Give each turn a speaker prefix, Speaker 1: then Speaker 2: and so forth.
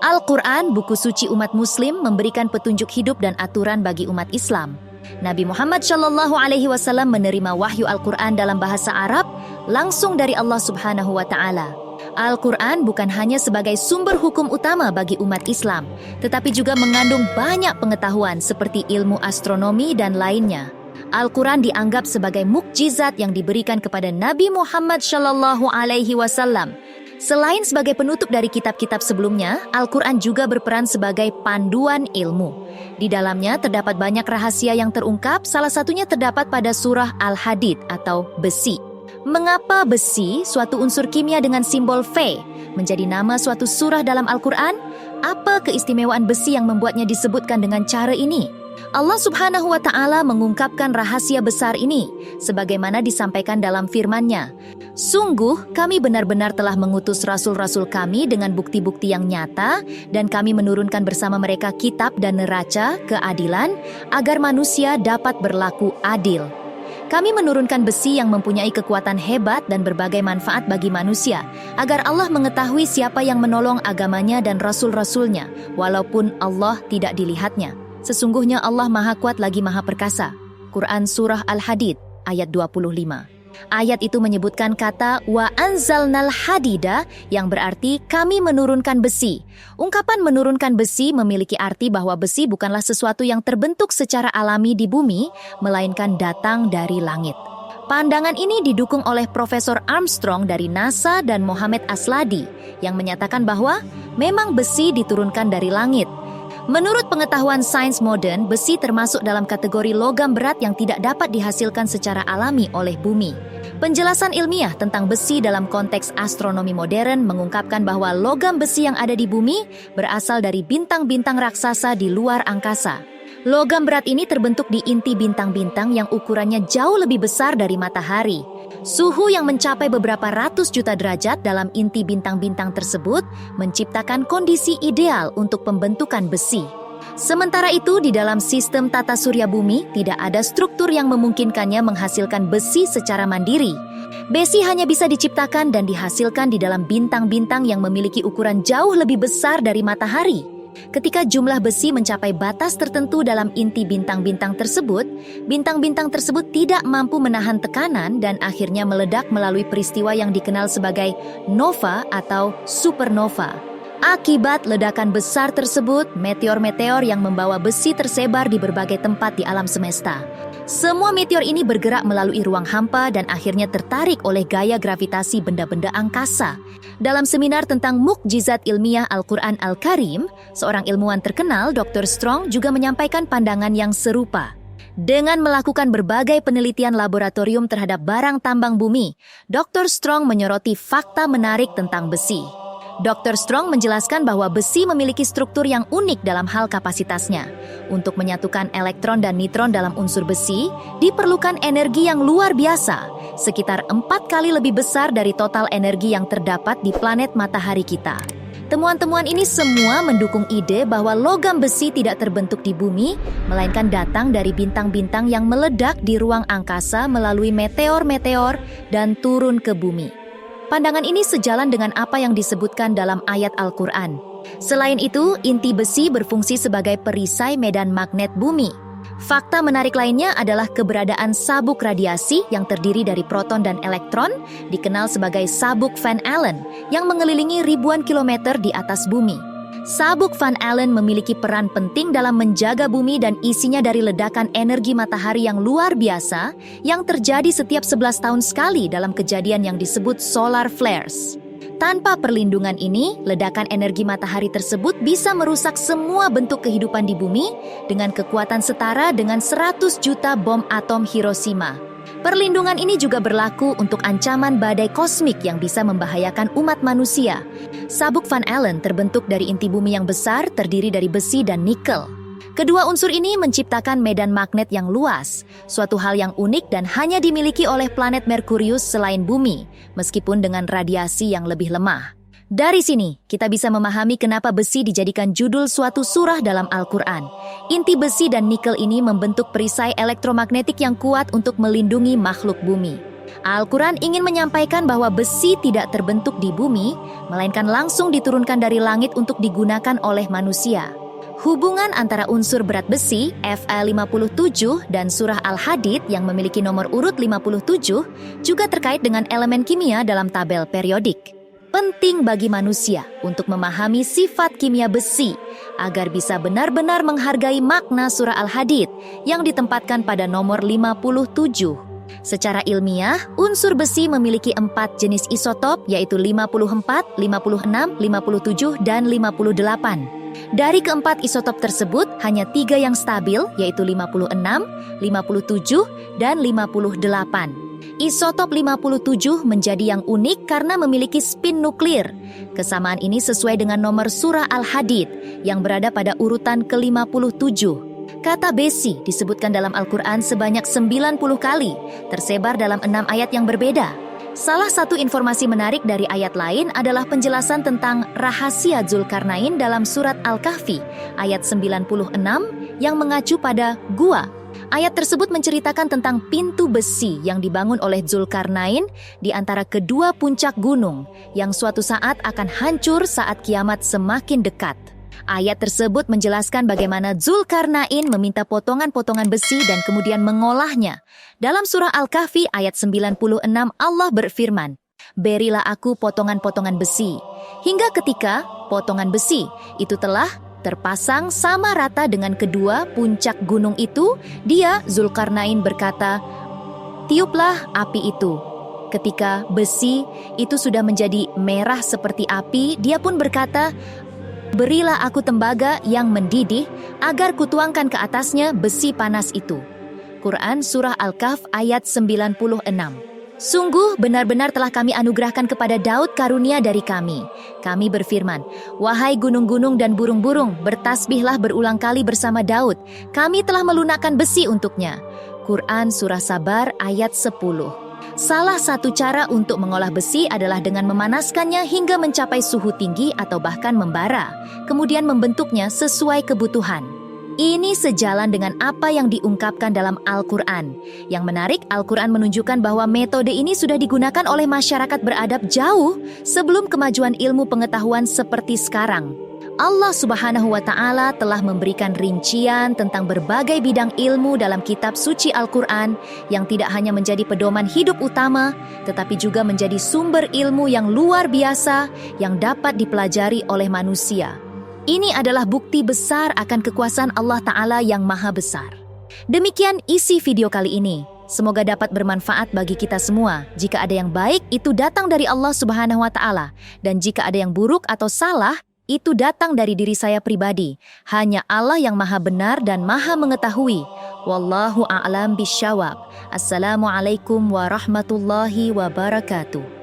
Speaker 1: Al-Quran, buku suci umat Muslim, memberikan petunjuk hidup dan aturan bagi umat Islam. Nabi Muhammad SAW menerima wahyu Al-Quran dalam bahasa Arab langsung dari Allah Subhanahu wa Ta'ala. Al-Quran bukan hanya sebagai sumber hukum utama bagi umat Islam, tetapi juga mengandung banyak pengetahuan seperti ilmu astronomi dan lainnya. Al-Quran dianggap sebagai mukjizat yang diberikan kepada Nabi Muhammad SAW. Selain sebagai penutup dari kitab-kitab sebelumnya, Al-Quran juga berperan sebagai panduan ilmu. Di dalamnya terdapat banyak rahasia yang terungkap, salah satunya terdapat pada surah Al-Hadid atau besi. Mengapa besi, suatu unsur kimia dengan simbol Fe, menjadi nama suatu surah dalam Al-Quran? Apa keistimewaan besi yang membuatnya disebutkan dengan cara ini? Allah Subhanahu wa Ta'ala mengungkapkan rahasia besar ini, sebagaimana disampaikan dalam firman-Nya. Sungguh, kami benar-benar telah mengutus rasul-rasul kami dengan bukti-bukti yang nyata, dan kami menurunkan bersama mereka kitab dan neraca, keadilan, agar manusia dapat berlaku adil. Kami menurunkan besi yang mempunyai kekuatan hebat dan berbagai manfaat bagi manusia, agar Allah mengetahui siapa yang menolong agamanya dan rasul-rasulnya, walaupun Allah tidak dilihatnya. Sesungguhnya Allah Maha Kuat lagi Maha Perkasa. Quran Surah Al-Hadid, ayat 25. Ayat itu menyebutkan kata wa anzalnal hadida yang berarti kami menurunkan besi. Ungkapan menurunkan besi memiliki arti bahwa besi bukanlah sesuatu yang terbentuk secara alami di bumi, melainkan datang dari langit. Pandangan ini didukung oleh Profesor Armstrong dari NASA dan Mohamed Asladi yang menyatakan bahwa memang besi diturunkan dari langit. Menurut pengetahuan sains modern, besi termasuk dalam kategori logam berat yang tidak dapat dihasilkan secara alami oleh bumi. Penjelasan ilmiah tentang besi dalam konteks astronomi modern mengungkapkan bahwa logam besi yang ada di bumi berasal dari bintang-bintang raksasa di luar angkasa. Logam berat ini terbentuk di inti bintang-bintang yang ukurannya jauh lebih besar dari matahari. Suhu yang mencapai beberapa ratus juta derajat dalam inti bintang-bintang tersebut menciptakan kondisi ideal untuk pembentukan besi. Sementara itu, di dalam sistem tata surya bumi tidak ada struktur yang memungkinkannya menghasilkan besi secara mandiri. Besi hanya bisa diciptakan dan dihasilkan di dalam bintang-bintang yang memiliki ukuran jauh lebih besar dari matahari. Ketika jumlah besi mencapai batas tertentu dalam inti bintang-bintang tersebut tidak mampu menahan tekanan dan akhirnya meledak melalui peristiwa yang dikenal sebagai nova atau supernova. Akibat ledakan besar tersebut, meteor-meteor yang membawa besi tersebar di berbagai tempat di alam semesta. Semua meteor ini bergerak melalui ruang hampa dan akhirnya tertarik oleh gaya gravitasi benda-benda angkasa. Dalam seminar tentang mukjizat ilmiah Al-Quran Al-Karim, seorang ilmuwan terkenal, Dr. Strong, juga menyampaikan pandangan yang serupa. Dengan melakukan berbagai penelitian laboratorium terhadap barang tambang bumi, Dr. Strong menyoroti fakta menarik tentang besi. Dr. Strong menjelaskan bahwa besi memiliki struktur yang unik dalam hal kapasitasnya. Untuk menyatukan elektron dan neutron dalam unsur besi, diperlukan energi yang luar biasa, sekitar 4 kali lebih besar dari total energi yang terdapat di planet matahari kita. Temuan-temuan ini semua mendukung ide bahwa logam besi tidak terbentuk di bumi, melainkan datang dari bintang-bintang yang meledak di ruang angkasa melalui meteor-meteor dan turun ke bumi. Pandangan ini sejalan dengan apa yang disebutkan dalam ayat Al-Quran. Selain itu, inti besi berfungsi sebagai perisai medan magnet bumi. Fakta menarik lainnya adalah keberadaan sabuk radiasi yang terdiri dari proton dan elektron, dikenal sebagai sabuk Van Allen, yang mengelilingi ribuan kilometer di atas bumi. Sabuk Van Allen memiliki peran penting dalam menjaga bumi dan isinya dari ledakan energi matahari yang luar biasa yang terjadi setiap 11 tahun sekali dalam kejadian yang disebut solar flares. Tanpa perlindungan ini, ledakan energi matahari tersebut bisa merusak semua bentuk kehidupan di bumi dengan kekuatan setara dengan 100 juta bom atom Hiroshima. Perlindungan ini juga berlaku untuk ancaman badai kosmik yang bisa membahayakan umat manusia. Sabuk Van Allen terbentuk dari inti bumi yang besar terdiri dari besi dan nikel. Kedua unsur ini menciptakan medan magnet yang luas, suatu hal yang unik dan hanya dimiliki oleh planet Merkurius selain bumi, meskipun dengan radiasi yang lebih lemah. Dari sini, kita bisa memahami kenapa besi dijadikan judul suatu surah dalam Al-Quran. Inti besi dan nikel ini membentuk perisai elektromagnetik yang kuat untuk melindungi makhluk bumi. Al-Quran ingin menyampaikan bahwa besi tidak terbentuk di bumi, melainkan langsung diturunkan dari langit untuk digunakan oleh manusia. Hubungan antara unsur berat besi, Fe57, dan surah Al-Hadid yang memiliki nomor urut 57 juga terkait dengan elemen kimia dalam tabel periodik. Penting bagi manusia untuk memahami sifat kimia besi agar bisa benar-benar menghargai makna surah Al-Hadid yang ditempatkan pada nomor 57. Secara ilmiah, unsur besi memiliki 4 jenis isotop yaitu 54, 56, 57, dan 58. Dari keempat isotop tersebut, hanya 3 yang stabil yaitu 56, 57, dan 58. Isotop 57 menjadi yang unik karena memiliki spin nuklir. Kesamaan ini sesuai dengan nomor surah Al-Hadid yang berada pada urutan ke-57. Kata besi disebutkan dalam Al-Quran sebanyak 90 kali, tersebar dalam 6 ayat yang berbeda. Salah satu informasi menarik dari ayat lain adalah penjelasan tentang rahasia Zulkarnain dalam surat Al-Kahfi, ayat 96 yang mengacu pada gua. Ayat tersebut menceritakan tentang pintu besi yang dibangun oleh Zulkarnain di antara kedua puncak gunung yang suatu saat akan hancur saat kiamat semakin dekat. Ayat tersebut menjelaskan bagaimana Zulkarnain meminta potongan-potongan besi dan kemudian mengolahnya. Dalam surah Al-Kahfi ayat 96 Allah berfirman, "Berilah aku potongan-potongan besi." Hingga ketika potongan besi itu telah terpasang sama rata dengan kedua puncak gunung itu, dia, Zulkarnain, berkata, "Tiuplah api itu." Ketika besi itu sudah menjadi merah seperti api, dia pun berkata, "Berilah aku tembaga yang mendidih agar kutuangkan ke atasnya besi panas itu." Quran Surah Al-Kahf ayat 96. Sungguh benar-benar telah kami anugerahkan kepada Daud karunia dari kami. Kami berfirman, "Wahai gunung-gunung dan burung-burung, bertasbihlah berulang kali bersama Daud. Kami telah melunakkan besi untuknya." Quran Surah Sabar ayat 10. Salah satu cara untuk mengolah besi adalah dengan memanaskannya hingga mencapai suhu tinggi atau bahkan membara, kemudian membentuknya sesuai kebutuhan. Ini sejalan dengan apa yang diungkapkan dalam Al-Quran. Yang menarik, Al-Quran menunjukkan bahwa metode ini sudah digunakan oleh masyarakat beradab jauh sebelum kemajuan ilmu pengetahuan seperti sekarang. Allah Subhanahu wa Ta'ala telah memberikan rincian tentang berbagai bidang ilmu dalam kitab suci Al-Quran yang tidak hanya menjadi pedoman hidup utama, tetapi juga menjadi sumber ilmu yang luar biasa yang dapat dipelajari oleh manusia. Ini adalah bukti besar akan kekuasaan Allah Ta'ala yang maha besar. Demikian isi video kali ini. Semoga dapat bermanfaat bagi kita semua. Jika ada yang baik, itu datang dari Allah Subhanahu wa Ta'ala. Dan jika ada yang buruk atau salah, itu datang dari diri saya pribadi. Hanya Allah yang maha benar dan maha mengetahui. Wallahu a'lam bisyawab. Assalamualaikum warahmatullahi wabarakatuh.